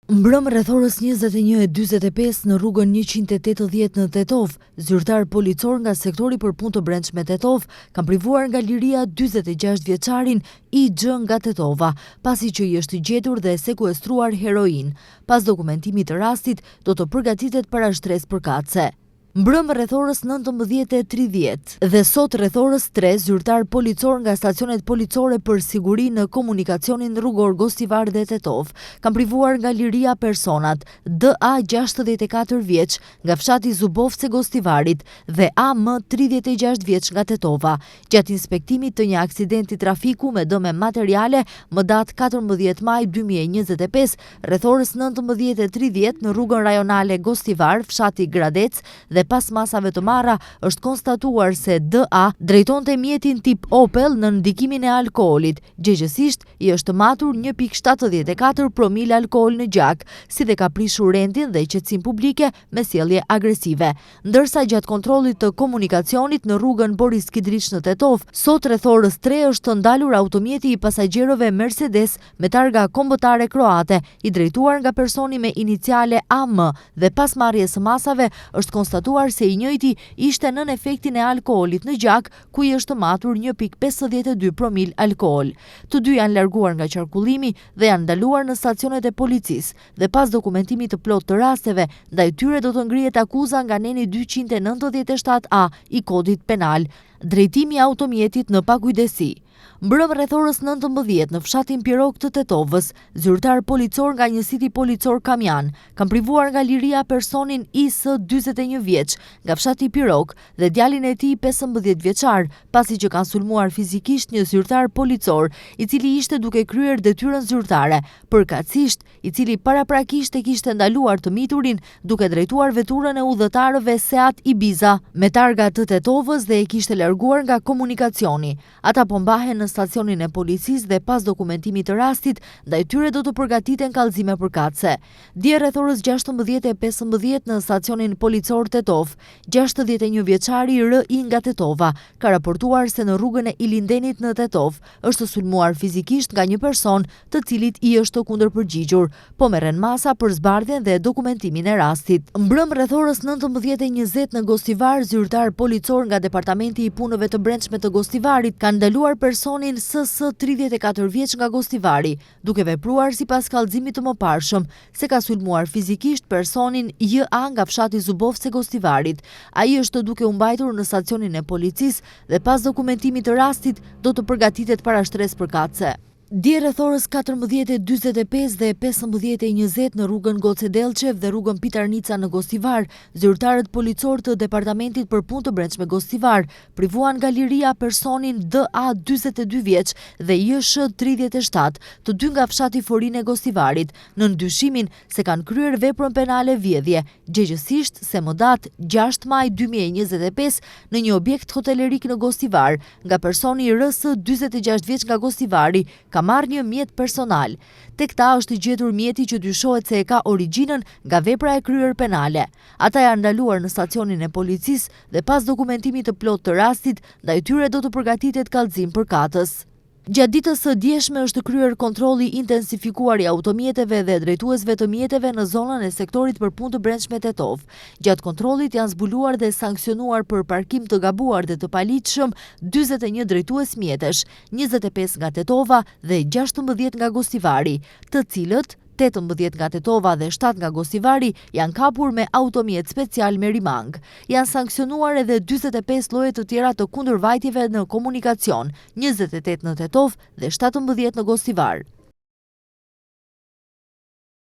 Mbrëm rreth orës 21:45 në rrugën 180 në Tetov, zyrtar policor nga sektori për punë të brendshme Tetov kanë privuar nga liria 46 vjeçarin I.X. nga Tetova, pasi që i është gjetur dhe sekuestruar heroin. Pas dokumentimit të rastit, do të përgatitet parashtresë përkatëse. Mbrëm rreth orës 19:30 dhe sot rreth orës 3 zyrtar policor nga stacionet policore për siguri në komunikacionin rrugor Gostivar dhe Tetov kanë privuar nga liria personat D.A. 64 vjeç nga fshati Zubovce Gostivarit dhe A.M. 36 vjeç nga Tetova, gjatë inspektimit të një aksidenti trafiku me dëme materiale më datë 14 maj 2025 rreth orës 19:30 në rrugën rajonale Gostivar, fshati Gradec, dhe pas masave të marra është konstatuar se D.A. drejtonte mjetin tip Opel në ndikimin e alkoolit. Gjëgjësisht i është matur 1,74 promil alkool në gjak, si dhe ka prishur rendin dhe qetësinë publike me sjellje agresive. Ndërsa gjatë kontrollit të komunikacionit në rrugën Boris Kidriç në Tetov, sot rreth orës 3 është ndalur automjeti I pasagjerëve Mercedes me targa kombëtare kroate, I drejtuar nga personi me iniciale AM dhe pas marrjes së masave është konstatuar se I njëjti ishte nën efektin e alkoolit në gjak, ku I është matur 1,52 promil alkool. Të dy janë larguar nga qarkullimi dhe janë ndaluar në stacionet e policisë dhe pas dokumentimit të plot të rasteve, ndaj tyre do të ngrihet akuza nga neni 297A I kodit penal, drejtimi I automjetit në pakujdesi. Mbrëm rreth orës 19 në fshatin Pirog të Tetovës, zyrtar policor nga njësiti policor Kamjan kanë privuar nga liria personin IS 41 vjeç nga fshati Pirog dhe djalin e tij 15 vjeçar, pasi që kanë sulmuar fizikisht një zyrtar policor I cili ishte duke kryer detyrën zyrtare, përkatësisht I cili paraprakisht e kishte ndaluar të miturin duke drejtuar veturën e udhëtarëve Seat Ibiza me targa të Tetovës dhe e kishte larguar nga komunikacioni. Ata po mbahen në stacionin e policisë dhe pas dokumentimit të rastit, ndaj tyre do të përgatiten kallëzime përkatëse. Dje rreth orës 16:15 në stacionin policor Tetov, 61 vjeçari R.I. nga Tetova ka raportuar se në rrugën e Ilindenit në Tetov është sulmuar fizikisht nga një person të cilit I është kundërpërgjigjur, po merren masa për zbardhjen dhe dokumentimin e rastit. Mbrëm rreth orës 19:20 në Gostivar, zyrtar policor nga Departamenti I Punëve të Brendshme të Gostivarit kanë ndaluar personin SS 34 vjeç nga Gostivari, duke vepruar sipas kallëzimit të mëparshëm se ka sulmuar fizikisht personin J.A. nga fshati Zubovce Gostivarit. Ai është duke u mbajtur në stacionin e policisë dhe pas dokumentimit të rastit do të përgatitet parashtresë përkatëse. Dje rreth orës 14:45 dhe 15:20 në rrugën Goce Delçev dhe rrugën Pitarnica në Gostivar, zyrtarët policor të Departamentit për Punë të Brendshme Gostivar privuan nga liria personin D.A. 42 vjeç dhe J.Sh. 37, të dy nga fshati Forin e Gostivarit, në ndyshimin se kanë kryer veprën penale vjedhje, gjëgjësisht se më datë 6 maj 2025 në një objekt hotelerik në Gostivar, nga personi R.S. 46 vjeç nga Gostivari ka marrë një mjet personal. Tek ta është gjetur mjeti që dyshohet se e ka origjinën nga vepra e kryer penale. Ata janë ndaluar në stacionin e policisë dhe pas dokumentimit të plot të rastit, ndaj tyre do të përgatitet kallëzim përkatës. Gjatë ditës së djeshme është kryer kontrolli intensifikuar I automjeteve dhe drejtuesve të mjeteve në zonën e sektorit për punë të brendshme Tetov. Gjatë kontrollit janë zbuluar dhe sankcionuar për parkim të gabuar dhe të paligjshëm 41 drejtues mjetesh, 25 nga Tetova dhe 16 nga Gostivari, të cilët 18 nga Tetova dhe 7 nga Gostivari janë kapur me automjet special me rimang. Janë sankcionuar edhe 45 lloje të tjera të kundërvajtjeve në komunikacion, 28 në Tetov dhe 17 në Gostivar.